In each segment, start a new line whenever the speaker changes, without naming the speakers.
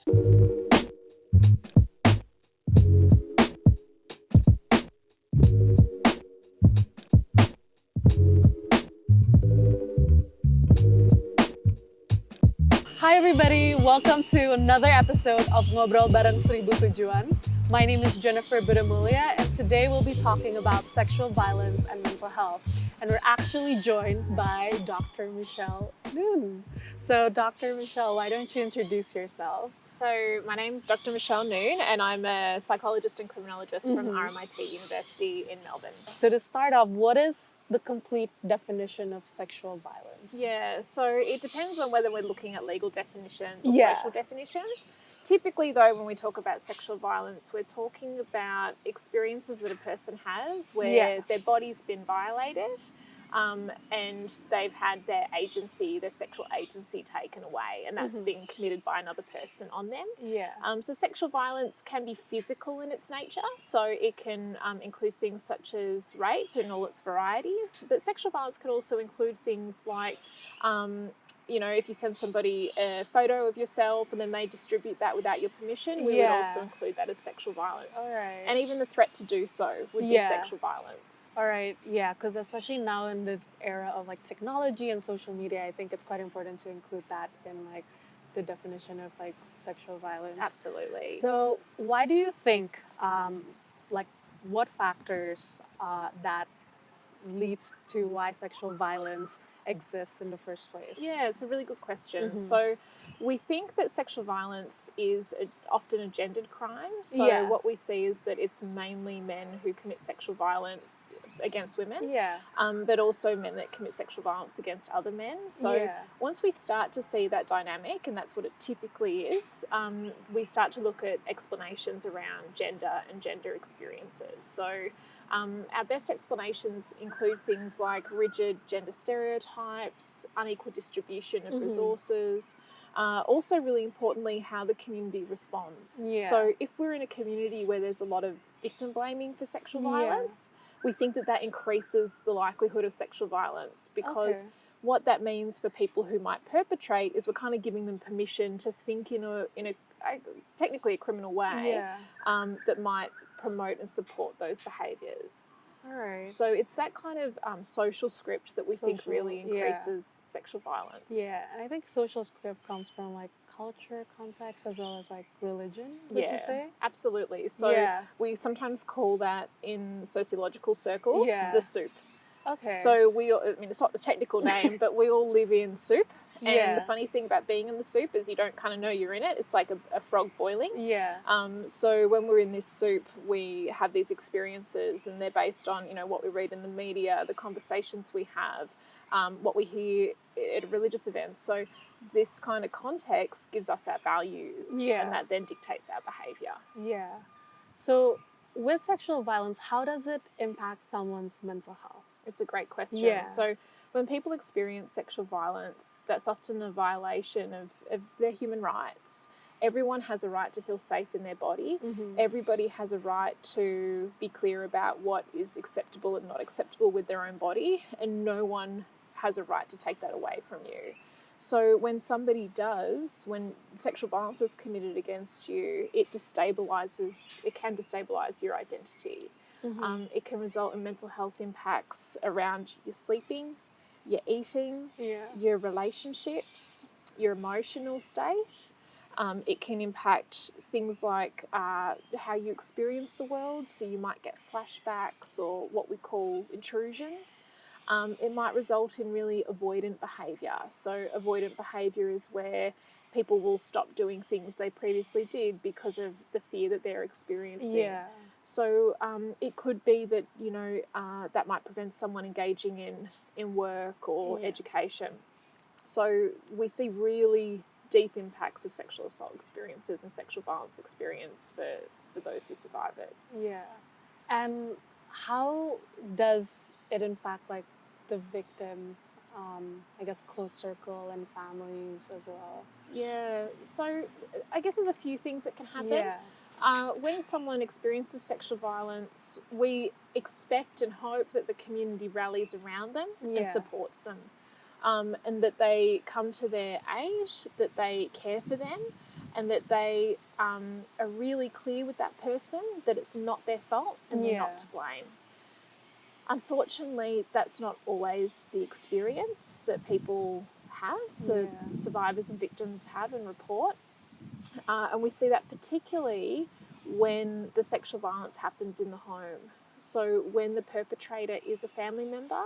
Hi everybody, welcome to another episode of Ngobrol Bareng Seribu Tujuan. My name is Jennifer Budamulia and today we'll be talking about sexual violence and mental health. And we're actually joined by Dr. Michelle Noon. So Dr. Michelle, why don't you introduce yourself?
So my name's Dr. Michelle Noon and I'm a psychologist and criminologist from RMIT University in Melbourne.
So to start off, what is the complete definition of sexual violence?
Yeah, so it depends on whether we're looking at legal definitions or social definitions. Typically though, when we talk about sexual violence, we're talking about experiences that a person has where their body's been violated. And they've had their sexual agency taken away, and that's being committed by another person on them. So sexual violence can be physical in its nature, so it can include things such as rape in all its varieties, but sexual violence can also include things like if you send somebody a photo of yourself and then they distribute that without your permission, we would also include that as sexual violence.
All right.
And even the threat to do so would be sexual violence.
All right, yeah, because especially now in the era of like technology and social media, I think it's quite important to include that in like the definition of like sexual violence.
Absolutely.
So why do you think, what factors that leads to why sexual violence exists in the first place?
Yeah, it's a really good question. So we think that sexual violence is often a gendered crime. So what we see is that it's mainly men who commit sexual violence against women, but also men that commit sexual violence against other men. So once we start to see that dynamic, and that's what it typically is, we start to look at explanations around gender and gender experiences. So our best explanations include things like rigid gender stereotypes, unequal distribution of resources, also really importantly how the community responds. So if we're in a community where there's a lot of victim blaming for sexual violence, we think that increases the likelihood of sexual violence, because what that means for people who might perpetrate is we're kind of giving them permission to think in a technically a criminal way that might promote and support those behaviours.
All right.
So it's that kind of social script that we think really increases sexual violence.
Yeah, and I think social script comes from like culture, context, as well as like religion, would you say?
Absolutely. So we sometimes call that in sociological circles the soup.
Okay.
So it's not the technical name, but we all live in soup. And the funny thing about being in the soup is you don't kind of know you're in it. It's like a frog boiling. So when we're in this soup, we have these experiences, and they're based on, what we read in the media, the conversations we have, what we hear at religious events. So this kind of context gives us our values, and that then dictates our behaviour.
Yeah. So with sexual violence, how does it impact someone's mental health?
It's a great question. So when people experience sexual violence, that's often a violation of their human rights. Everyone has a right to feel safe in their body. Everybody has a right to be clear about what is acceptable and not acceptable with their own body, and no one has a right to take that away from you. So when somebody does, when sexual violence is committed against you, it can destabilise your identity. It can result in mental health impacts around your sleeping, your eating, your relationships, your emotional state. It can impact things like how you experience the world. So you might get flashbacks or what we call intrusions. It might result in really avoidant behaviour. So avoidant behaviour is where people will stop doing things they previously did because of the fear that they're experiencing. So it could be that, that might prevent someone engaging in work or education. So we see really deep impacts of sexual assault experiences and sexual violence experience for those who survive it.
Yeah. And how does it impact like the victims, close circle and families as well?
Yeah, so I guess there's a few things that can happen. When someone experiences sexual violence, we expect and hope that the community rallies around them and supports them. and that they come to their aid, that they care for them, and that they are really clear with that person that it's not their fault and they're not to blame. Unfortunately, that's not always the experience that people have, so survivors and victims have and report. And we see that particularly when the sexual violence happens in the home. So when the perpetrator is a family member,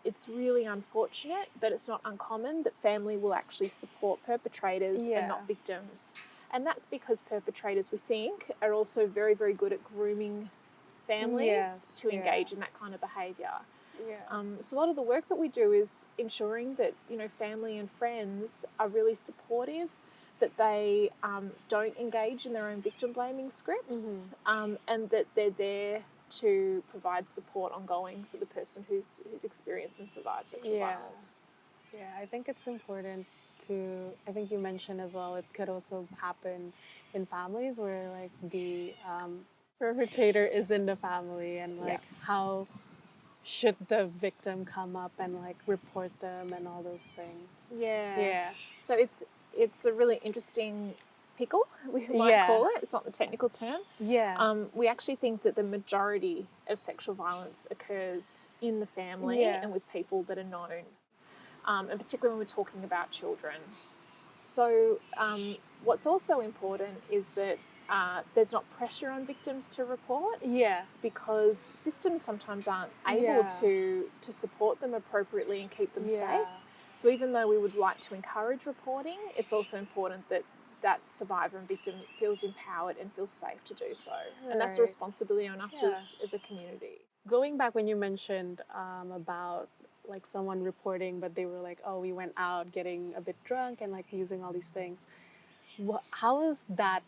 it's really unfortunate, but it's not uncommon that family will actually support perpetrators and not victims. And that's because perpetrators, we think, are also very, very good at grooming families to engage in that kind of behaviour. So a lot of the work that we do is ensuring that, you know, family and friends are really supportive, that they don't engage in their own victim blaming scripts, and that they're there to provide support ongoing for the person who's experienced and survived sexual violence.
Yeah, I think it's important to, I think you mentioned as well, it could also happen in families where like the perpetrator is in the family, and like how should the victim come up and like report them and all those things.
So it's a really interesting pickle, we might call it. It's not the technical term. We actually think that the majority of sexual violence occurs in the family and with people that are known, and particularly when we're talking about children. So what's also important is that there's not pressure on victims to report, because systems sometimes aren't able to support them appropriately and keep them safe. So even though we would like to encourage reporting, it's also important that that survivor and victim feels empowered and feels safe to do so. And that's a responsibility on us as a community.
Going back when you mentioned about like someone reporting, but they were like, oh, we went out getting a bit drunk and like using all these things. How is that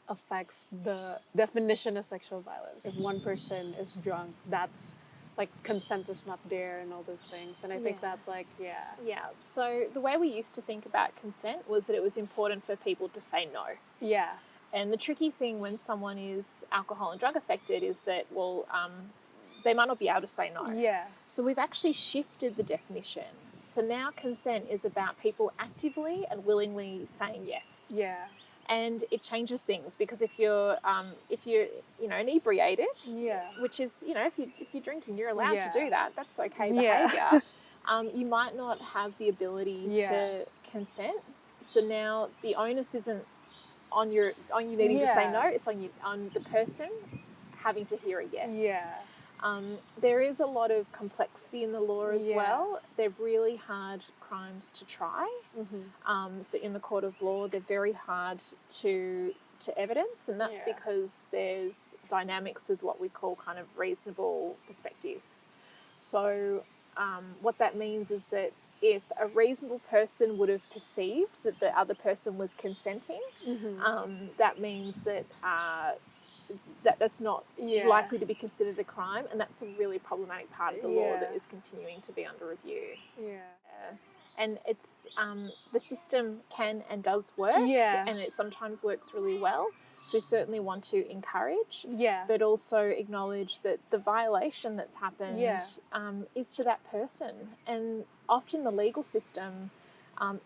affects the definition of sexual violence? If one person is drunk, that's like consent is not there and all those things. And I think that like,
So the way we used to think about consent was that it was important for people to say no. And the tricky thing when someone is alcohol and drug affected is that, well, they might not be able to say no. So we've actually shifted the definition. So now consent is about people actively and willingly saying yes. And it changes things, because if you're you know, inebriated, which is, you know, if you're drinking, you're allowed to do that. That's okay behaviour. You might not have the ability to consent. So now the onus isn't on you needing to say no. It's on the person having to hear a yes. There is a lot of complexity in the law as well. They're really hard crimes to try. So in the court of law, they're very hard to evidence, and that's because there's dynamics with what we call kind of reasonable perspectives. So what that means is that if a reasonable person would have perceived that the other person was consenting, that means that that's not likely to be considered a crime, and that's a really problematic part of the law that is continuing to be under review. And it's the system can and does work, and it sometimes works really well. So we certainly want to encourage, but also acknowledge that the violation that's happened is to that person. And often the legal system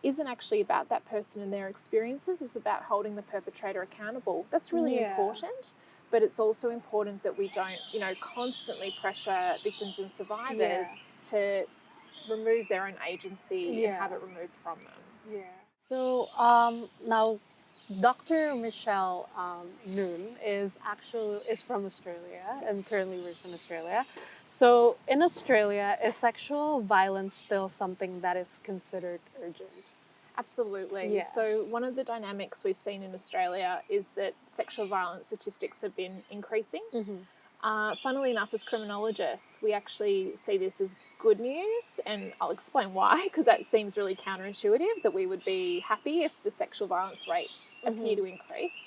isn't actually about that person and their experiences. It's about holding the perpetrator accountable. That's really important. But it's also important that we don't, you know, constantly pressure victims and survivors to remove their own agency and have it removed from them.
So now Dr. Michelle Noon is from Australia and currently works in Australia. So in Australia, is sexual violence still something that is considered urgent?
Absolutely. So one of the dynamics we've seen in Australia is that sexual violence statistics have been increasing. Funnily enough, as criminologists, we actually see this as good news, and I'll explain why, because that seems really counterintuitive, that we would be happy if the sexual violence rates appear to increase.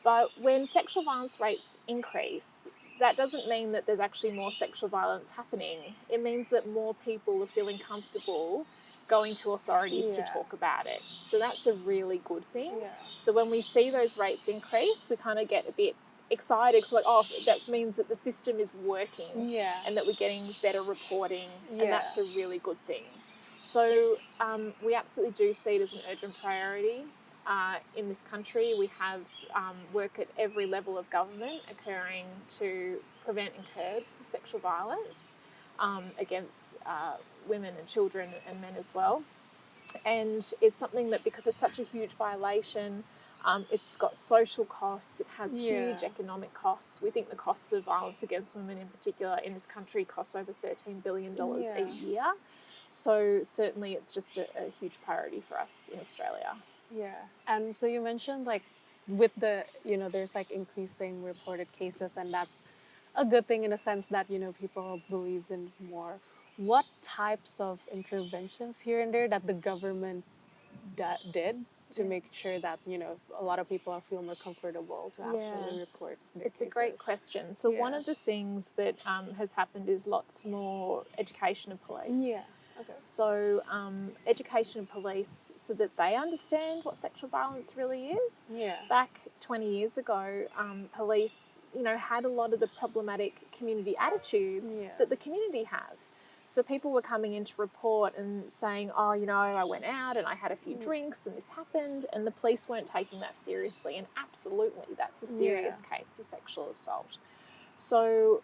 But when sexual violence rates increase, that doesn't mean that there's actually more sexual violence happening. It means that more people are feeling comfortable going to authorities to talk about it. So that's a really good thing. So when we see those rates increase, we kind of get a bit excited, because like, oh, that means that the system is working and that we're getting better reporting, and that's a really good thing. So we absolutely do see it as an urgent priority in this country. We have work at every level of government occurring to prevent and curb sexual violence against women and children and men as well. And it's something that, because it's such a huge violation, it's got social costs, it has huge economic costs. We think the costs of violence against women in particular in this country costs over $13 billion a year. So certainly it's just a huge priority for us in Australia.
Yeah. And so you mentioned like with the, there's like increasing reported cases, and that's a good thing in a sense that, people believes in more. What types of interventions here and there that the government did to make sure that, a lot of people feel more comfortable to actually report their
It's
cases?
a great question. So one of the things that has happened is lots more education of police.
Yeah. Okay.
So education of police so that they understand what sexual violence really is.
Yeah.
Back 20 years ago, police, had a lot of the problematic community attitudes that the community have. So people were coming in to report and saying, oh, I went out and I had a few drinks and this happened, and the police weren't taking that seriously. And absolutely, that's a serious case of sexual assault. So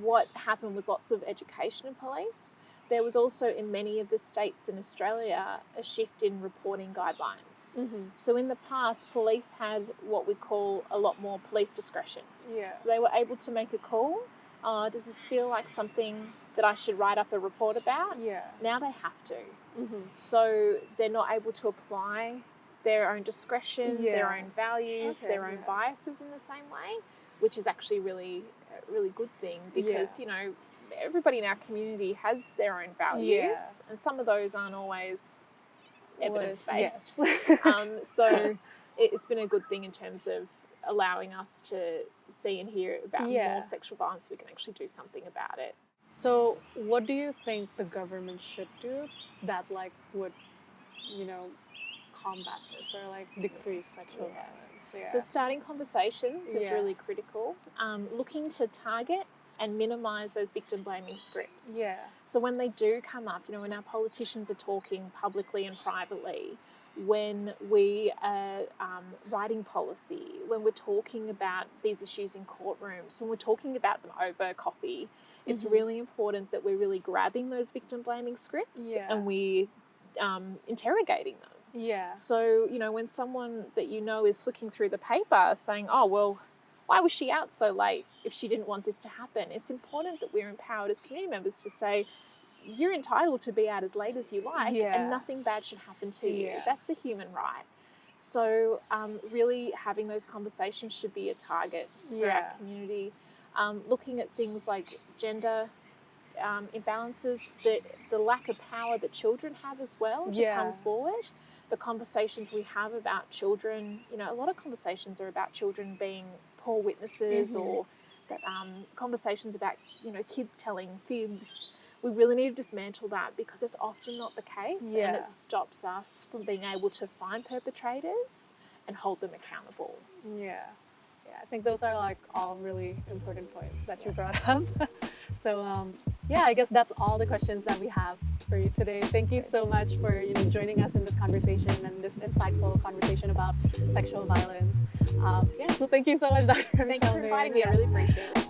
what happened was lots of education of police. There was also, in many of the states in Australia, a shift in reporting guidelines. Mm-hmm. So in the past, police had what we call a lot more police discretion. Yeah. So they were able to make a call. Does this feel like something that I should write up a report about? Yeah. Now they have to. Mm-hmm. So they're not able to apply their own discretion, their own values, their own biases in the same way, which is actually a really good thing because, everybody in our community has their own values and some of those aren't always evidence-based. Yes. So it's been a good thing in terms of allowing us to see and hear about more sexual violence. We can actually do something about it.
So what do you think the government should do that would, combat this or decrease sexual violence? Yeah.
So starting conversations is really critical. Looking to target and minimise those victim-blaming scripts. Yeah. So when they do come up, when our politicians are talking publicly and privately, when we are writing policy, when we're talking about these issues in courtrooms, when we're talking about them over coffee, it's really important that we're really grabbing those victim-blaming scripts and we're interrogating them. Yeah. So, when someone that is flicking through the paper saying, oh, well, why was she out so late if she didn't want this to happen? It's important that we're empowered as community members to say, you're entitled to be out as late as you like and nothing bad should happen to you. That's a human right. So really having those conversations should be a target for our community. Looking at things like gender imbalances, the lack of power that children have as well to come forward. The conversations we have about children, a lot of conversations are about children being poor witnesses or that conversations about, kids telling fibs. We really need to dismantle that because it's often not the case and it stops us from being able to find perpetrators and hold them accountable.
Yeah. I think those are all really important points that you brought up. So I guess that's all the questions that we have for you today. Thank you so much for joining us in this conversation and this insightful conversation about sexual violence. So thank you so much, Dr.
Thanks for inviting me. I really appreciate it.